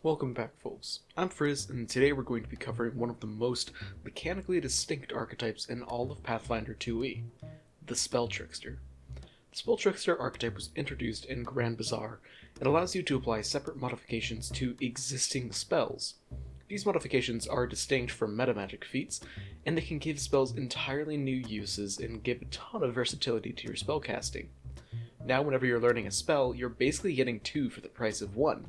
Welcome back, folks. I'm Frizz, and today we're going to be covering one of the most mechanically distinct archetypes in all of Pathfinder 2e, the Spell Trickster. The Spell Trickster archetype was introduced in Grand Bazaar and allows you to apply separate modifications to existing spells. These modifications are distinct from metamagic feats, and they can give spells entirely new uses and give a ton of versatility to your spellcasting. Now whenever you're learning a spell, you're basically getting two for the price of one.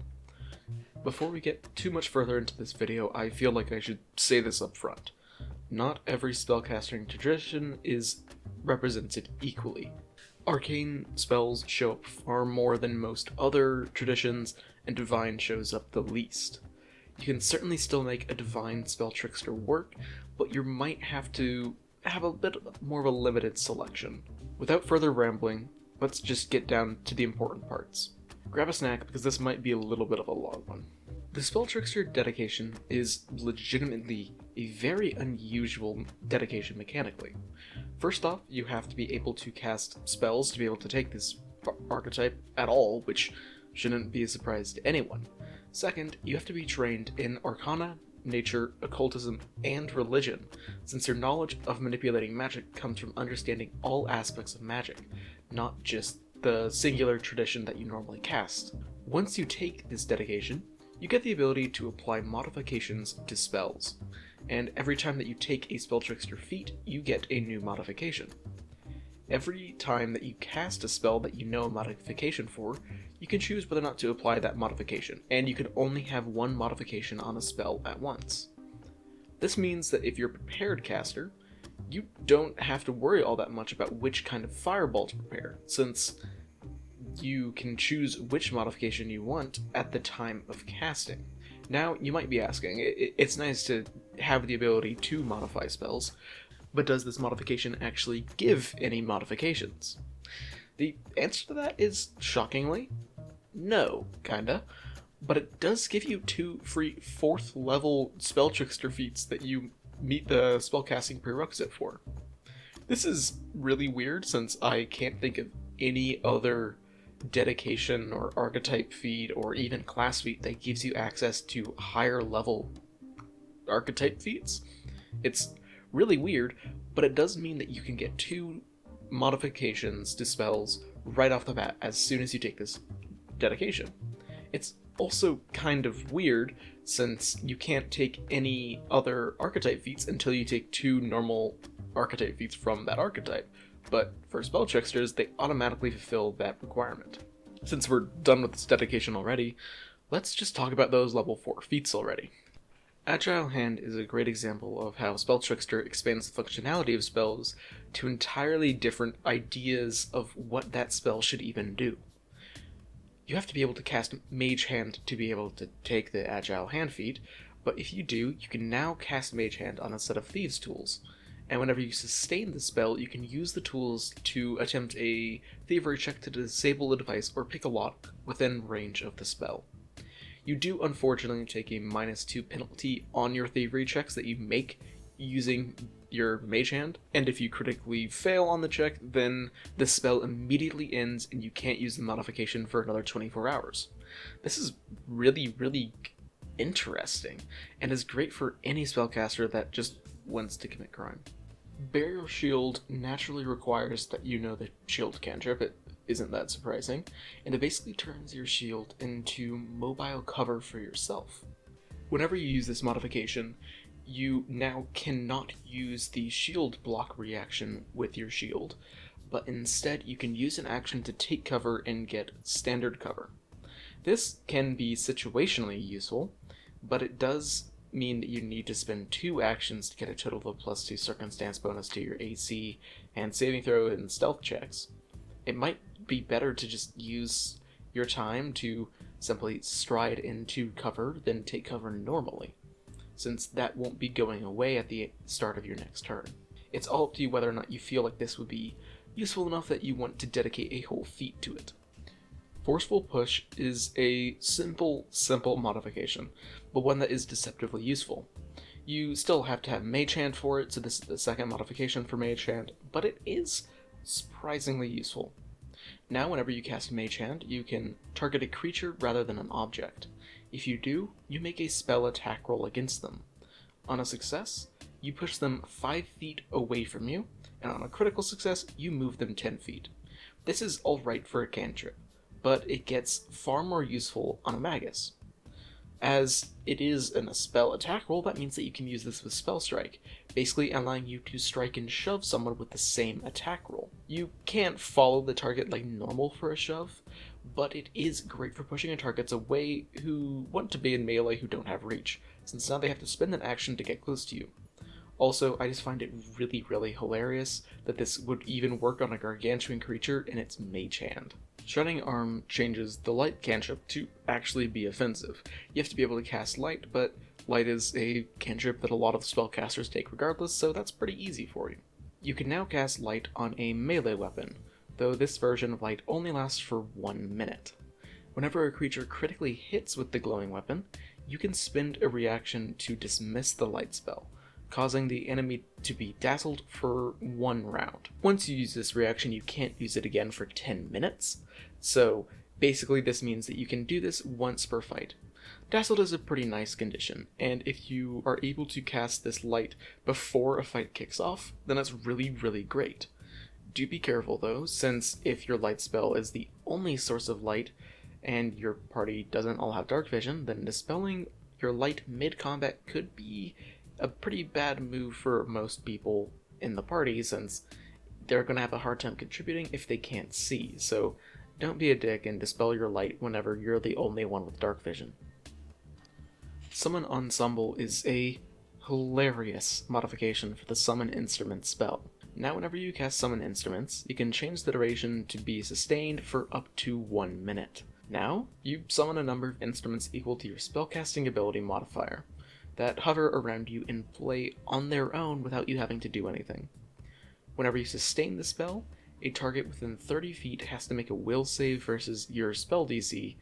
Before we get too much further into this video, I feel like I should say this up front. Not every spellcasting tradition is represented equally. Arcane spells show up far more than most other traditions, and Divine shows up the least. You can certainly still make a Divine Spell Trickster work, but you might have to have a bit more of a limited selection. Without further rambling, let's just get down to the important parts. Grab a snack because this might be a little bit of a long one. The Spell Trickster dedication is legitimately a very unusual dedication mechanically. First off, you have to be able to cast spells to be able to take this archetype at all, which shouldn't be a surprise to anyone. Second, you have to be trained in Arcana, Nature, Occultism, and Religion, since your knowledge of manipulating magic comes from understanding all aspects of magic, not just the singular tradition that you normally cast. Once you take this dedication, you get the ability to apply modifications to spells, and every time that you take a Spell Trickster feat, you get a new modification. Every time that you cast a spell that you know a modification for, you can choose whether or not to apply that modification, and you can only have one modification on a spell at once. This means that if you're a prepared caster, you don't have to worry all that much about which kind of fireball to prepare, since you can choose which modification you want at the time of casting. Now, you might be asking, it's nice to have the ability to modify spells, but does this modification actually give any modifications? The answer to that is, shockingly, no, kinda. But it does give you two free 4th level Spell Trickster feats that you meet the spellcasting prerequisite for. This is really weird since I can't think of any other dedication or archetype feat or even class feat that gives you access to higher level archetype feats. It's really weird, but it does mean that you can get two modifications to spells right off the bat as soon as you take this dedication. It's also kind of weird since you can't take any other archetype feats until you take two normal archetype feats from that archetype, but for Spell Tricksters, they automatically fulfill that requirement. Since we're done with this dedication already, let's just talk about those level 4 feats already. Agile Hand is a great example of how Spell Trickster expands the functionality of spells to entirely different ideas of what that spell should even do. You have to be able to cast Mage Hand to be able to take the Agile Hand feat, but if you do, you can now cast Mage Hand on a set of Thieves' tools, and whenever you sustain the spell, you can use the tools to attempt a thievery check to disable a device or pick a lock within range of the spell. You do unfortunately take a -2 penalty on your thievery checks that you make using your Mage Hand, and if you critically fail on the check, then the spell immediately ends and you can't use the modification for another 24 hours. This is really interesting, and is great for any spellcaster that just wants to commit crime. Burial Shield naturally requires that you know the shield cantrip. It isn't that surprising, and it basically turns your shield into mobile cover for yourself. Whenever you use this modification, you now cannot use the shield block reaction with your shield, but instead you can use an action to take cover and get standard cover. This can be situationally useful, but it does mean that you need to spend 2 actions to get a total of +2 circumstance bonus to your AC and saving throw and stealth checks. It might be better to just use your time to simply stride into cover than take cover normally, since that won't be going away at the start of your next turn. It's all up to you whether or not you feel like this would be useful enough that you want to dedicate a whole feat to it. Forceful Push is a simple modification, but one that is deceptively useful. You still have to have Mage Hand for it, so this is the second modification for Mage Hand, but it is surprisingly useful. Now whenever you cast Mage Hand, you can target a creature rather than an object. If you do, you make a spell attack roll against them. On a success, you push them 5 feet away from you, and on a critical success, you move them 10 feet. This is alright for a cantrip, but it gets far more useful on a magus. As it is a spell attack roll, that means that you can use this with Spell Strike, basically allowing you to strike and shove someone with the same attack roll. You can't follow the target like normal for a shove, but it is great for pushing your targets away who want to be in melee who don't have reach, since now they have to spend an action to get close to you. Also, I just find it really hilarious that this would even work on a gargantuan creature in its mage hand. Shining Arm changes the light cantrip to actually be offensive. You have to be able to cast light, but light is a cantrip that a lot of spellcasters take regardless, so that's pretty easy for you. You can now cast light on a melee weapon, though this version of light only lasts for 1 minute. Whenever a creature critically hits with the glowing weapon, you can spend a reaction to dismiss the light spell, causing the enemy to be dazzled for 1 round. Once you use this reaction, you can't use it again for 10 minutes, so basically this means that you can do this once per fight. Dazzled is a pretty nice condition, and if you are able to cast this light before a fight kicks off, then that's really great. Do be careful though, since if your light spell is the only source of light, and your party doesn't all have dark vision, then dispelling your light mid-combat could be a pretty bad move for most people in the party, since they're going to have a hard time contributing if they can't see, so don't be a dick and dispel your light whenever you're the only one with dark vision. Summon Ensemble is a hilarious modification for the Summon Instrument spell. Now whenever you cast Summon Instruments, you can change the duration to be sustained for up to 1 minute. Now, you summon a number of instruments equal to your spellcasting ability modifier, that hover around you and play on their own without you having to do anything. Whenever you sustain the spell, a target within 30 feet has to make a will save versus your spell DC,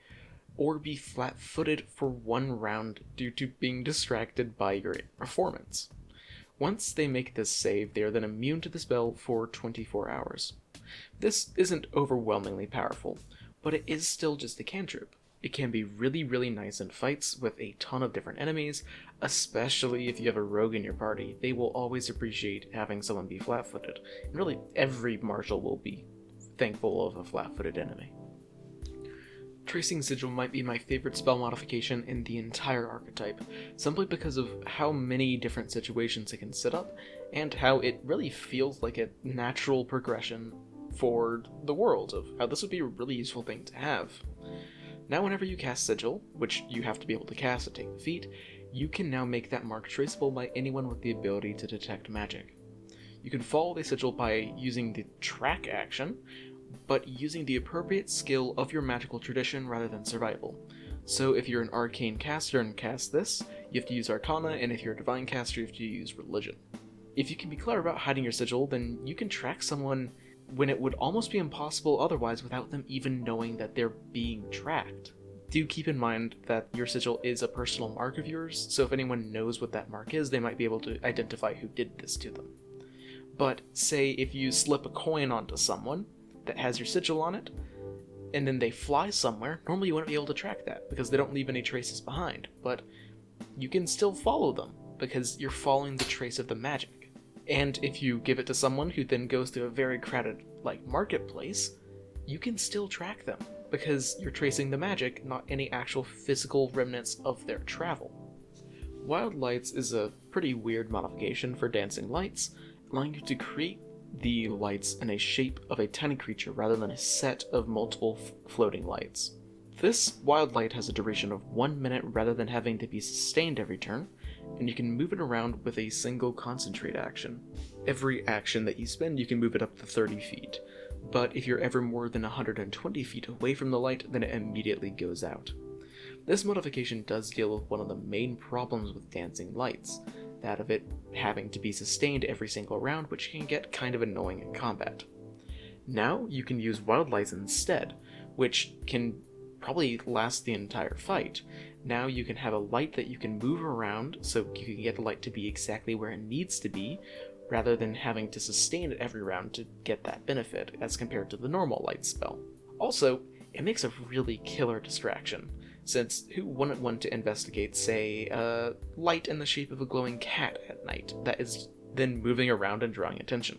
or be flat-footed for 1 round due to being distracted by your performance. Once they make this save, they are then immune to the spell for 24 hours. This isn't overwhelmingly powerful, but it is still just a cantrip. It can be really nice in fights with a ton of different enemies, especially if you have a rogue in your party. They will always appreciate having someone be flat-footed, and really every martial will be thankful of a flat-footed enemy. Tracing Sigil might be my favorite spell modification in the entire archetype, simply because of how many different situations it can set up, and how it really feels like a natural progression for the world of how this would be a really useful thing to have. Now whenever you cast Sigil, which you have to be able to cast to take the feat, you can now make that mark traceable by anyone with the ability to detect magic. You can follow the Sigil by using the track action, but using the appropriate skill of your magical tradition rather than survival. So if you're an arcane caster and cast this, you have to use Arcana, and if you're a divine caster, you have to use Religion. If you can be clever about hiding your Sigil, then you can track someone when it would almost be impossible otherwise without them even knowing that they're being tracked. Do keep in mind that your Sigil is a personal mark of yours, so if anyone knows what that mark is, they might be able to identify who did this to them. But say if you slip a coin onto someone that has your Sigil on it, and then they fly somewhere, normally you wouldn't be able to track that because they don't leave any traces behind, but you can still follow them because you're following the trace of the magic. And if you give it to someone who then goes to a very crowded, marketplace, you can still track them, because you're tracing the magic, not any actual physical remnants of their travel. Wild Lights is a pretty weird modification for Dancing Lights, allowing you to create the lights in a shape of a tiny creature rather than a set of multiple floating lights. This Wild Light has a duration of 1 minute rather than having to be sustained every turn, and you can move it around with a single concentrate action. Every action that you spend, you can move it up to 30 feet, but if you're ever more than 120 feet away from the light, then it immediately goes out. This modification does deal with one of the main problems with Dancing Lights, that of it having to be sustained every single round, which can get kind of annoying in combat. Now you can use Wild Lights instead, which can probably last the entire fight. Now you can have a light that you can move around, so you can get the light to be exactly where it needs to be, rather than having to sustain it every round to get that benefit, as compared to the normal light spell. Also, it makes a really killer distraction. since who wouldn't want to investigate, say, a light in the shape of a glowing cat at night that is then moving around and drawing attention?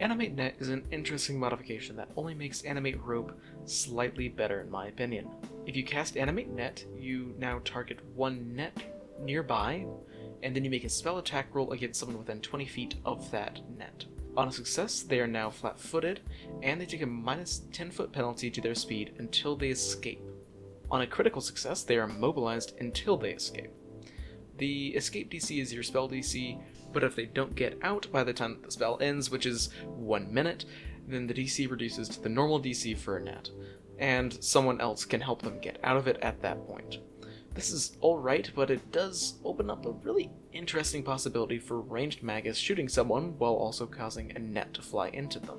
Animate Net is an interesting modification that only makes Animate Rope slightly better in my opinion. If you cast Animate Net, you now target one net nearby, and then you make a spell attack roll against someone within 20 feet of that net. On a success, they are now flat-footed, and they take a minus 10-foot penalty to their speed until they escape. On a critical success, they are immobilized until they escape. The escape DC is your spell DC, but if they don't get out by the time that the spell ends, which is 1 minute, then the DC reduces to the normal DC for a net, and someone else can help them get out of it at that point. This is alright, but it does open up a really interesting possibility for ranged magus shooting someone while also causing a net to fly into them.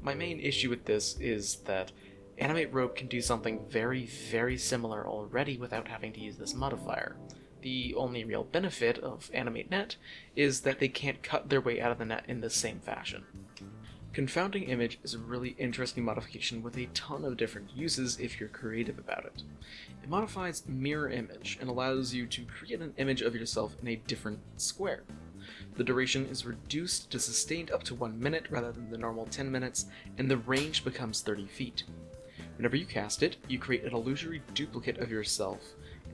My main issue with this is that Animate Rope can do something very, very similar already without having to use this modifier. The only real benefit of Animate Net is that they can't cut their way out of the net in the same fashion. Confounding Image is a really interesting modification with a ton of different uses if you're creative about it. It modifies Mirror Image and allows you to create an image of yourself in a different square. The duration is reduced to sustained up to 1 minute rather than the normal 10 minutes, and the range becomes 30 feet. Whenever you cast it, you create an illusory duplicate of yourself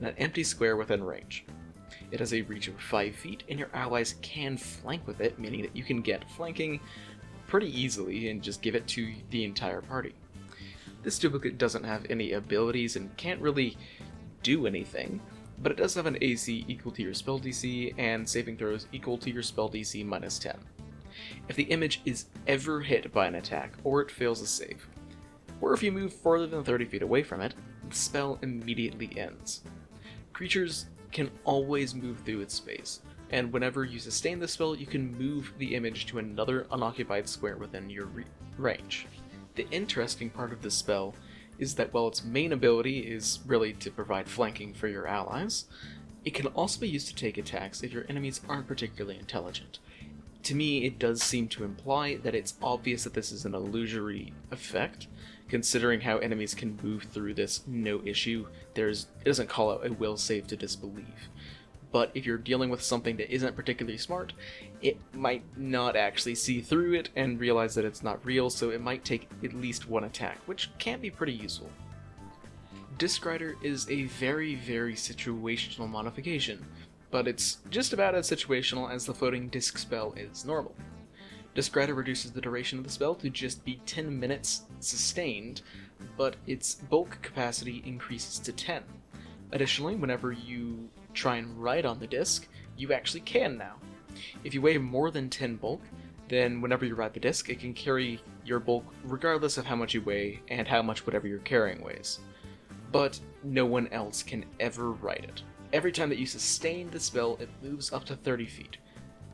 in an empty square within range. It has a reach of 5 feet, and your allies can flank with it, meaning that you can get flanking pretty easily and just give it to the entire party. This duplicate doesn't have any abilities and can't really do anything, but it does have an AC equal to your spell DC and saving throws equal to your spell DC minus 10. If the image is ever hit by an attack, or it fails a save, or if you move further than 30 feet away from it, the spell immediately ends. Creatures can always move through its space, and whenever you sustain the spell, you can move the image to another unoccupied square within your range. The interesting part of this spell is that while its main ability is really to provide flanking for your allies, it can also be used to take attacks if your enemies aren't particularly intelligent. To me, it does seem to imply that it's obvious that this is an illusory effect, considering how enemies can move through this no issue. It doesn't call out a will save to disbelieve. But if you're dealing with something that isn't particularly smart, it might not actually see through it and realize that it's not real, so it might take at least one attack, which can be pretty useful. Disc Rider is a very, very situational modification, but it's just about as situational as the floating disc spell is normal. Disc Rider reduces the duration of the spell to just be 10 minutes sustained, but its bulk capacity increases to 10. Additionally, whenever you try and ride on the disc, you actually can now. If you weigh more than 10 bulk, then whenever you ride the disc, it can carry your bulk regardless of how much you weigh and how much whatever you're carrying weighs. But no one else can ever ride it. Every time that you sustain the spell, it moves up to 30 feet.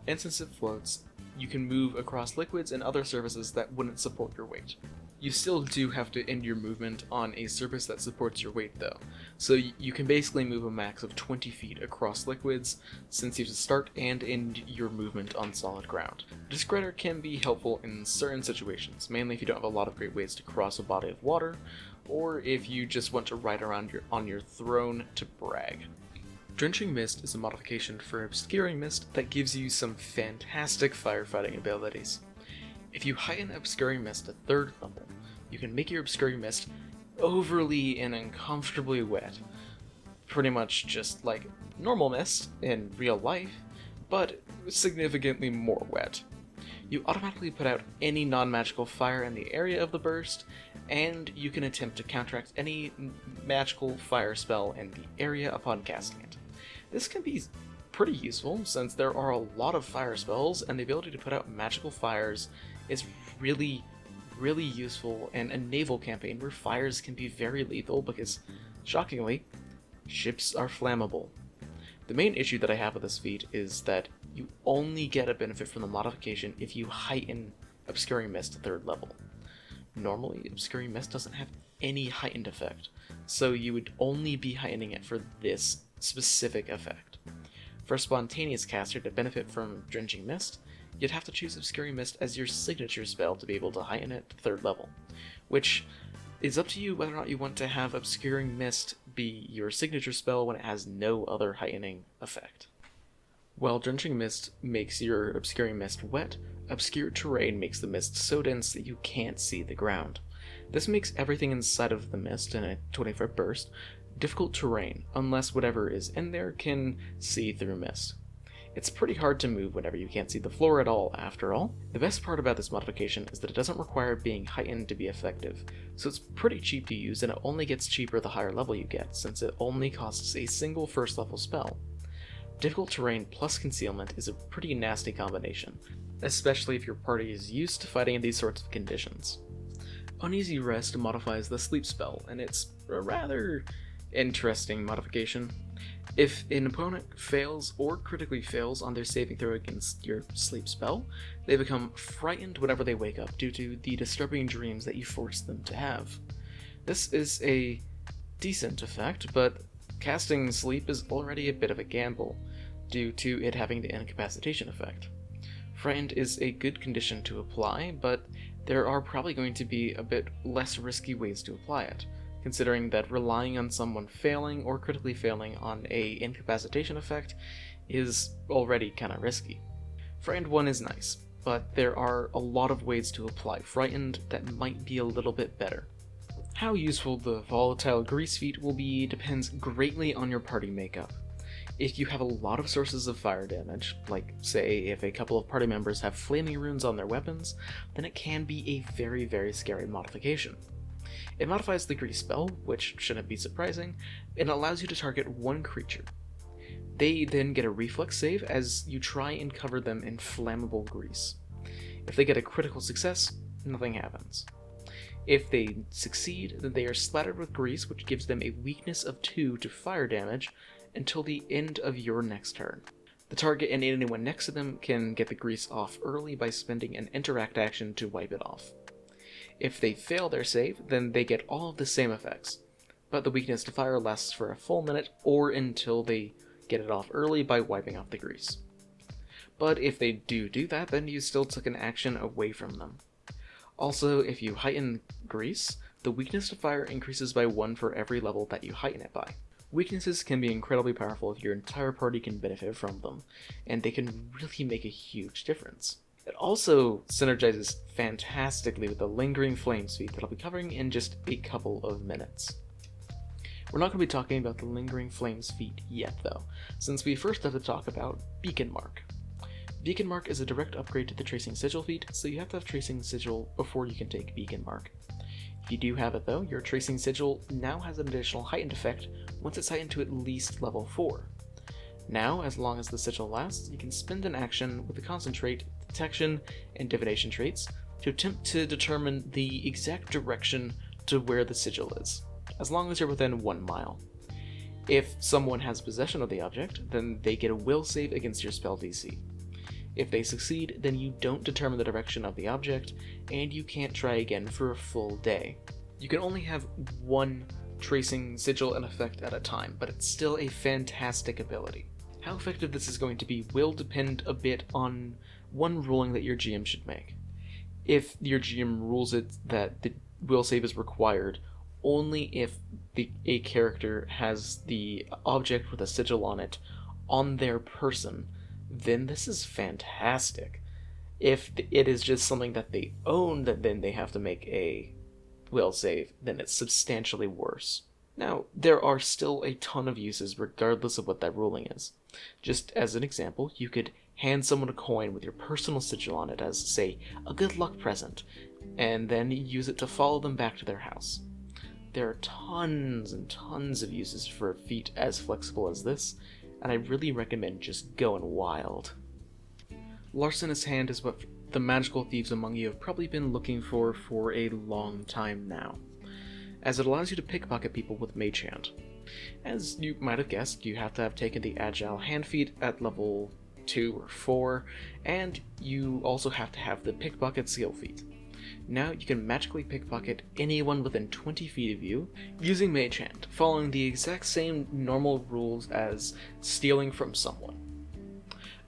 And since it floats, you can move across liquids and other surfaces that wouldn't support your weight. You still do have to end your movement on a surface that supports your weight though, so you can basically move a max of 20 feet across liquids, since you have to start and end your movement on solid ground. Disc Rider can be helpful in certain situations, mainly if you don't have a lot of great ways to cross a body of water, or if you just want to ride around on your throne to brag. Drenching Mist is a modification for Obscuring Mist that gives you some fantastic firefighting abilities. If you heighten Obscuring Mist to 3rd level, you can make your Obscuring Mist overly and uncomfortably wet. Pretty much just like normal mist in real life, but significantly more wet. You automatically put out any non-magical fire in the area of the burst, and you can attempt to counteract any magical fire spell in the area upon casting it. This can be pretty useful, since there are a lot of fire spells, and the ability to put out magical fires is really, really useful in a naval campaign where fires can be very lethal because, shockingly, ships are flammable. The main issue that I have with this feat is that you only get a benefit from the modification if you heighten Obscuring Mist to 3rd level. Normally, Obscuring Mist doesn't have any heightened effect, so you would only be heightening it for this specific effect. For a spontaneous caster to benefit from Drenching Mist, you'd have to choose Obscuring Mist as your signature spell to be able to heighten it to 3rd level, which It's up to you whether or not you want to have Obscuring Mist be your signature spell when it has no other heightening effect. While Drenching Mist makes your Obscuring Mist wet, Obscured Terrain makes the mist so dense that you can't see the ground. This makes everything inside of the mist in a 20-foot burst difficult terrain, unless whatever is in there can see through mist. It's pretty hard to move whenever you can't see the floor at all, after all. The best part about this modification is that it doesn't require being heightened to be effective, so it's pretty cheap to use, and it only gets cheaper the higher level you get, since it only costs a single first level spell. Difficult terrain plus concealment is a pretty nasty combination, especially if your party is used to fighting in these sorts of conditions. Uneasy Rest modifies the sleep spell, and it's a rather interesting modification. If an opponent fails or critically fails on their saving throw against your sleep spell, they become frightened whenever they wake up due to the disturbing dreams that you force them to have. This is a decent effect, but casting sleep is already a bit of a gamble, due to it having the incapacitation effect. Frightened is a good condition to apply, but there are probably going to be a bit less risky ways to apply it, considering that relying on someone failing or critically failing on a incapacitation effect is already kinda risky. Frightened 1 is nice, but there are a lot of ways to apply Frightened that might be a little bit better. How useful the volatile Grease Feet will be depends greatly on your party makeup. If you have a lot of sources of fire damage, like say if a couple of party members have flaming runes on their weapons, then it can be a very, very scary modification. It modifies the Grease spell, which shouldn't be surprising, and allows you to target one creature. They then get a reflex save as you try and cover them in flammable grease. If they get a critical success, nothing happens. If they succeed, then they are splattered with grease, which gives them a weakness of 2 to fire damage until the end of your next turn. The target and anyone next to them can get the grease off early by spending an interact action to wipe it off. If they fail their save, then they get all of the same effects, but the weakness to fire lasts for a full minute or until they get it off early by wiping off the grease. But if they do that, then you still took an action away from them. Also, if you heighten grease, the weakness to fire increases by 1 for every level that you heighten it by. Weaknesses can be incredibly powerful if your entire party can benefit from them, and they can really make a huge difference. It also synergizes fantastically with the Lingering Flames feat that I'll be covering in just a couple of minutes. We're not going to be talking about the Lingering Flames feat yet though, since we first have to talk about Beacon Mark. Beacon Mark is a direct upgrade to the Tracing Sigil feat, so you have to have Tracing Sigil before you can take Beacon Mark. If you do have it though, your Tracing Sigil now has an additional heightened effect once it's heightened to at least level 4. Now, as long as the sigil lasts, you can spend an action with the Concentrate, Detection, and Divination traits to attempt to determine the exact direction to where the sigil is, as long as you're within 1 mile. If someone has possession of the object, then they get a will save against your spell DC. If they succeed, then you don't determine the direction of the object, and you can't try again for a full day. You can only have 1 Tracing Sigil in effect at a time, but it's still a fantastic ability. How effective this is going to be will depend a bit on one ruling that your GM should make. If your GM rules it that the will save is required only if a character has the object with a sigil on it on their person, then this is fantastic. If it is just something that they own, then they have to make a will save, then it's substantially worse. Now, there are still a ton of uses regardless of what that ruling is. Just as an example, you could hand someone a coin with your personal sigil on it as, say, a good luck present, and then use it to follow them back to their house. There are tons and tons of uses for a feat as flexible as this, and I really recommend just going wild. Larcenous Hand is what the magical thieves among you have probably been looking for a long time now, as it allows you to pickpocket people with Mage Hand. As you might have guessed, you have to have taken the Agile Hand feat at level 2 or 4, and you also have to have the Pickpocket skill feat. Now you can magically pickpocket anyone within 20 feet of you using Mage Hand, following the exact same normal rules as stealing from someone.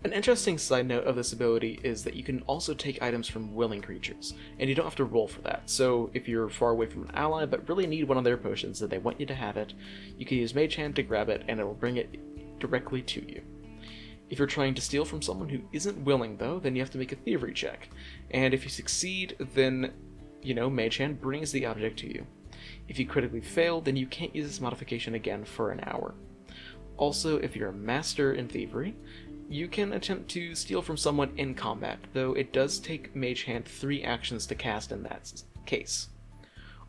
An interesting side note of this ability is that you can also take items from willing creatures, and you don't have to roll for that. So if you're far away from an ally but really need one of their potions and they want you to have it, you can use Mage Hand to grab it and it will bring it directly to you. If you're trying to steal from someone who isn't willing though, then you have to make a thievery check, and if you succeed, then, Mage Hand brings the object to you. If you critically fail, then you can't use this modification again for an hour. Also, if you're a master in thievery, you can attempt to steal from someone in combat, though it does take Mage Hand 3 actions to cast in that case.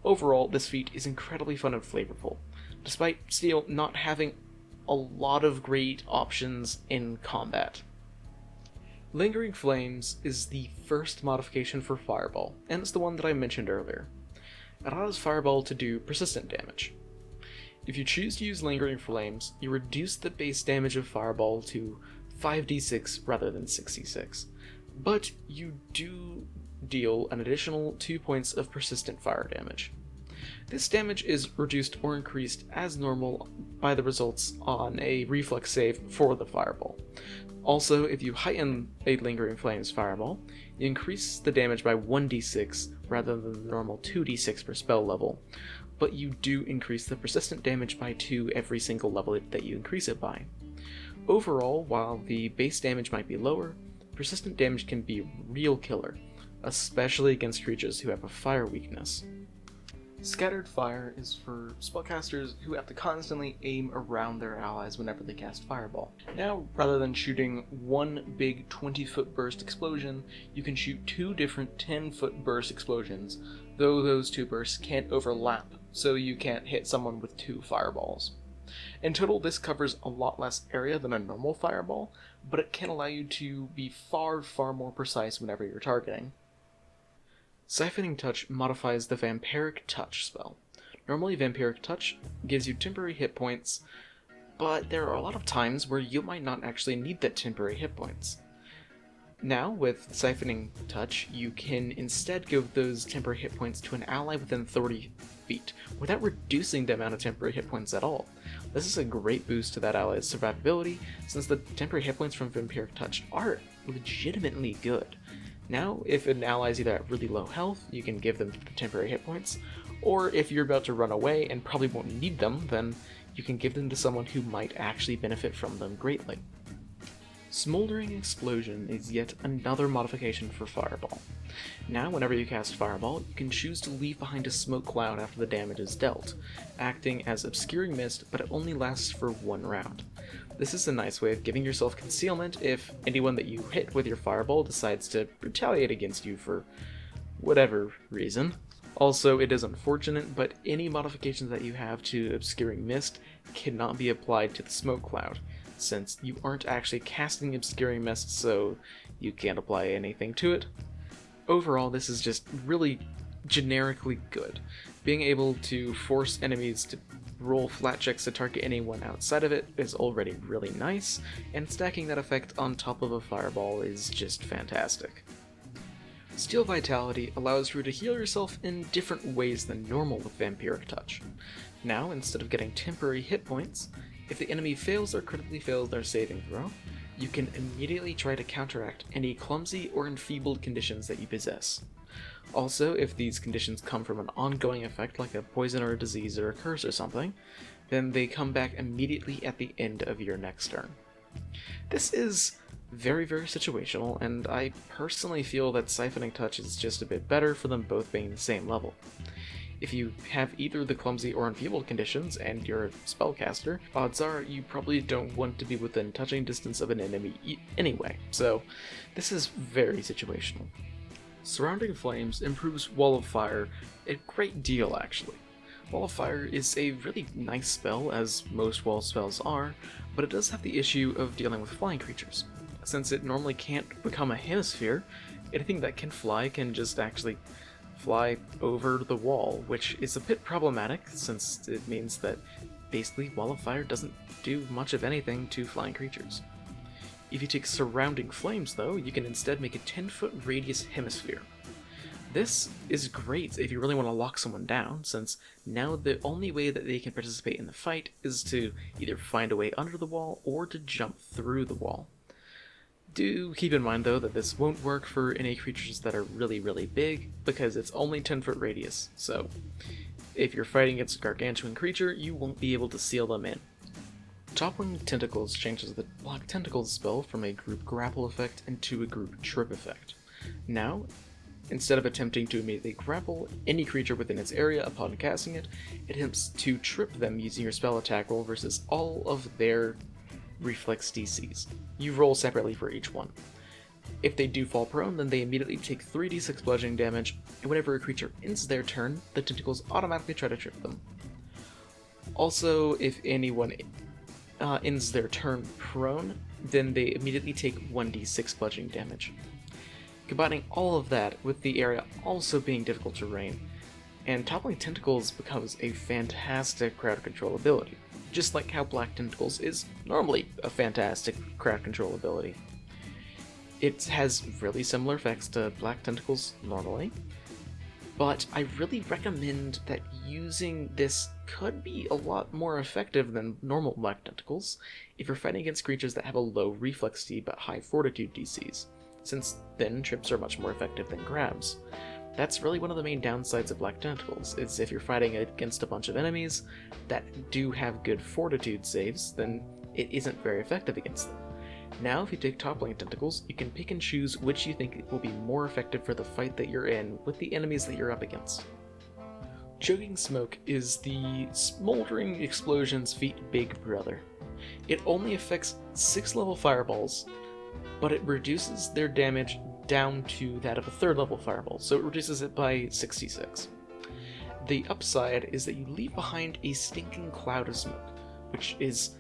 Overall, this feat is incredibly fun and flavorful, despite Steal not having a lot of great options in combat. Lingering Flames is the first modification for Fireball, and it's the one that I mentioned earlier. It allows Fireball to do persistent damage. If you choose to use Lingering Flames, you reduce the base damage of Fireball to 5d6 rather than 6d6, but you do deal an additional 2 points of persistent fire damage. This damage is reduced or increased as normal by the results on a reflex save for the Fireball. Also, if you heighten a Lingering Flames Fireball, you increase the damage by 1d6 rather than the normal 2d6 per spell level, but you do increase the persistent damage by 2 every single level that you increase it by. Overall, while the base damage might be lower, persistent damage can be a real killer, especially against creatures who have a fire weakness. Scattered Fire is for spellcasters who have to constantly aim around their allies whenever they cast Fireball. Now, rather than shooting one big 20-foot burst explosion, you can shoot 2 different 10-foot burst explosions, though those 2 bursts can't overlap, so you can't hit someone with 2 fireballs. In total, this covers a lot less area than a normal fireball, but it can allow you to be far more precise whenever you're targeting. Siphoning Touch modifies the Vampiric Touch spell. Normally, Vampiric Touch gives you temporary hit points, but there are a lot of times where you might not actually need that temporary hit points. Now, with Siphoning Touch, you can instead give those temporary hit points to an ally within 30 feet, without reducing the amount of temporary hit points at all. This is a great boost to that ally's survivability, since the temporary hit points from Vampiric Touch are legitimately good. Now, if an ally is either at really low health, you can give them the temporary hit points, or if you're about to run away and probably won't need them, then you can give them to someone who might actually benefit from them greatly. Smoldering Explosion is yet another modification for Fireball. Now, whenever you cast Fireball, you can choose to leave behind a smoke cloud after the damage is dealt, acting as Obscuring Mist, but it only lasts for 1 round. This is a nice way of giving yourself concealment if anyone that you hit with your Fireball decides to retaliate against you for whatever reason. Also, it is unfortunate, but any modifications that you have to Obscuring Mist cannot be applied to the smoke cloud, since you aren't actually casting Obscuring Mist, so you can't apply anything to it. Overall, this is just really generically good. Being able to force enemies to roll flat checks to target anyone outside of it is already really nice, and stacking that effect on top of a Fireball is just fantastic. Steel Vitality allows you to heal yourself in different ways than normal with Vampiric Touch. Now, instead of getting temporary hit points, if the enemy fails or critically fails their saving throw, you can immediately try to counteract any clumsy or enfeebled conditions that you possess. Also, if these conditions come from an ongoing effect like a poison or a disease or a curse or something, then they come back immediately at the end of your next turn. This is very situational, and I personally feel that Siphoning Touch is just a bit better for them both being the same level. If you have either the clumsy or enfeebled conditions and you're a spellcaster, odds are you probably don't want to be within touching distance of an enemy anyway, so this is very situational. Surrounding Flames improves Wall of Fire a great deal, actually. Wall of Fire is a really nice spell, as most wall spells are, but it does have the issue of dealing with flying creatures. Since it normally can't become a hemisphere, anything that can fly can just actually fly over the wall, which is a bit problematic since it means that basically Wall of Fire doesn't do much of anything to flying creatures. If you take Surrounding Flames though, you can instead make a 10-foot radius hemisphere. This is great if you really want to lock someone down, since now the only way that they can participate in the fight is to either find a way under the wall or to jump through the wall. Do keep in mind though that this won't work for any creatures that are really big, because it's only 10-foot radius, so if you're fighting against a gargantuan creature, you won't be able to seal them in. Toppling Tentacles changes the Block Tentacles spell from a group grapple effect into a group trip effect. Now, instead of attempting to immediately grapple any creature within its area upon casting it, it attempts to trip them using your spell attack roll versus all of their reflex DCs. You roll separately for each one. If they do fall prone, then they immediately take 3d6 bludgeoning damage, and whenever a creature ends their turn, the tentacles automatically try to trip them. Also, if anyone ends their turn prone, then they immediately take 1d6 bludgeoning damage. Combining all of that with the area also being difficult terrain, and Toppling Tentacles becomes a fantastic crowd control ability, just like how Black Tentacles is normally a fantastic crowd control ability. It has really similar effects to Black Tentacles normally, but I really recommend that using this could be a lot more effective than normal Black Tentacles if you're fighting against creatures that have a low reflex D but high fortitude DCs, since then trips are much more effective than grabs. That's really one of the main downsides of Black Tentacles, is if you're fighting against a bunch of enemies that do have good fortitude saves, then it isn't very effective against them. Now, if you take Toppling Tentacles, you can pick and choose which you think will be more effective for the fight that you're in with the enemies that you're up against. Choking Smoke is the Smoldering Explosion's feat big brother. It only affects 6 level fireballs, but it reduces their damage down to that of a 3rd level fireball, so it reduces it by 66. The upside is that you leave behind a Stinking Cloud of Smoke, which is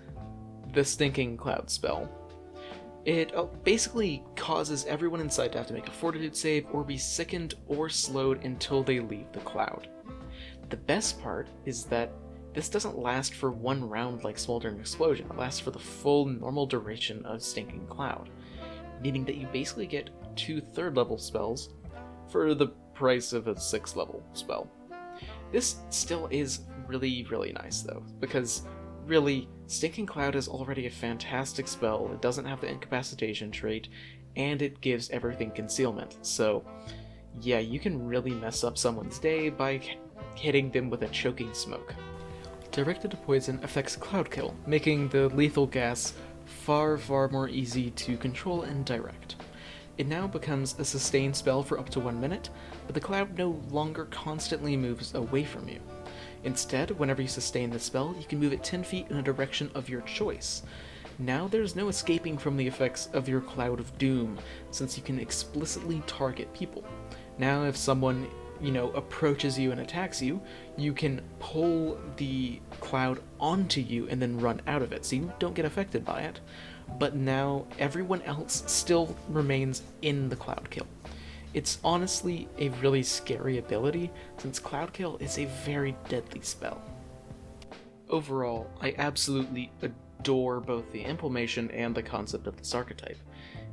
the Stinking Cloud spell. It basically causes everyone inside to have to make a fortitude save or be sickened or slowed until they leave the cloud. The best part is that this doesn't last for one round like Smoldering Explosion, it lasts for the full normal duration of Stinking Cloud, meaning that you basically get 2 3rd level spells for the price of a 6th level spell. This still is really nice though, because really, Stinking Cloud is already a fantastic spell, it doesn't have the incapacitation trait, and it gives everything concealment, so yeah, you can really mess up someone's day by hitting them with a Choking Smoke. Directed Poison affects Cloud Kill, making the lethal gas far more easy to control and direct. It now becomes a sustained spell for up to 1 minute, but the cloud no longer constantly moves away from you. Instead, whenever you sustain the spell, you can move it 10 feet in a direction of your choice. Now there's no escaping from the effects of your Cloud of Doom, since you can explicitly target people. Now if someone, approaches you and attacks you, you can pull the cloud onto you and then run out of it, so you don't get affected by it. But now everyone else still remains in the Cloud Kill. It's honestly a really scary ability, since Cloud Kill is a very deadly spell. Overall, I absolutely adore both the implementation and the concept of this archetype.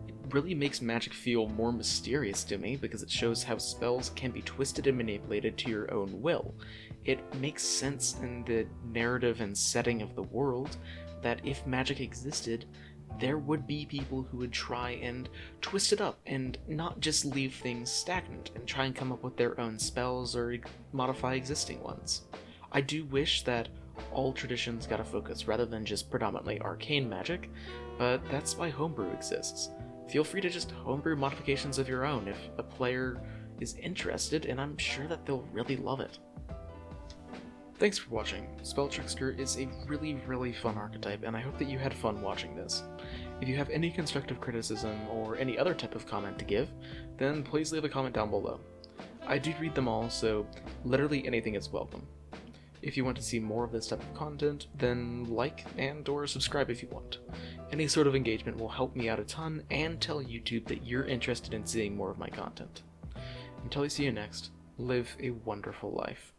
It really makes Magic feel more mysterious to me, because it shows how spells can be twisted and manipulated to your own will. It makes sense in the narrative and setting of the world that if magic existed, there would be people who would try and twist it up and not just leave things stagnant and try and come up with their own spells or modify existing ones. I do wish that all traditions got a focus rather than just predominantly arcane magic, but that's why homebrew exists. Feel free to just homebrew modifications of your own if a player is interested, and I'm sure that they'll really love it. Thanks for watching. Spell Trickster is a really fun archetype, and I hope that you had fun watching this. If you have any constructive criticism or any other type of comment to give, then please leave a comment down below. I do read them all, so literally anything is welcome. If you want to see more of this type of content, then like and or subscribe if you want. Any sort of engagement will help me out a ton and tell YouTube that you're interested in seeing more of my content. Until I see you next, live a wonderful life.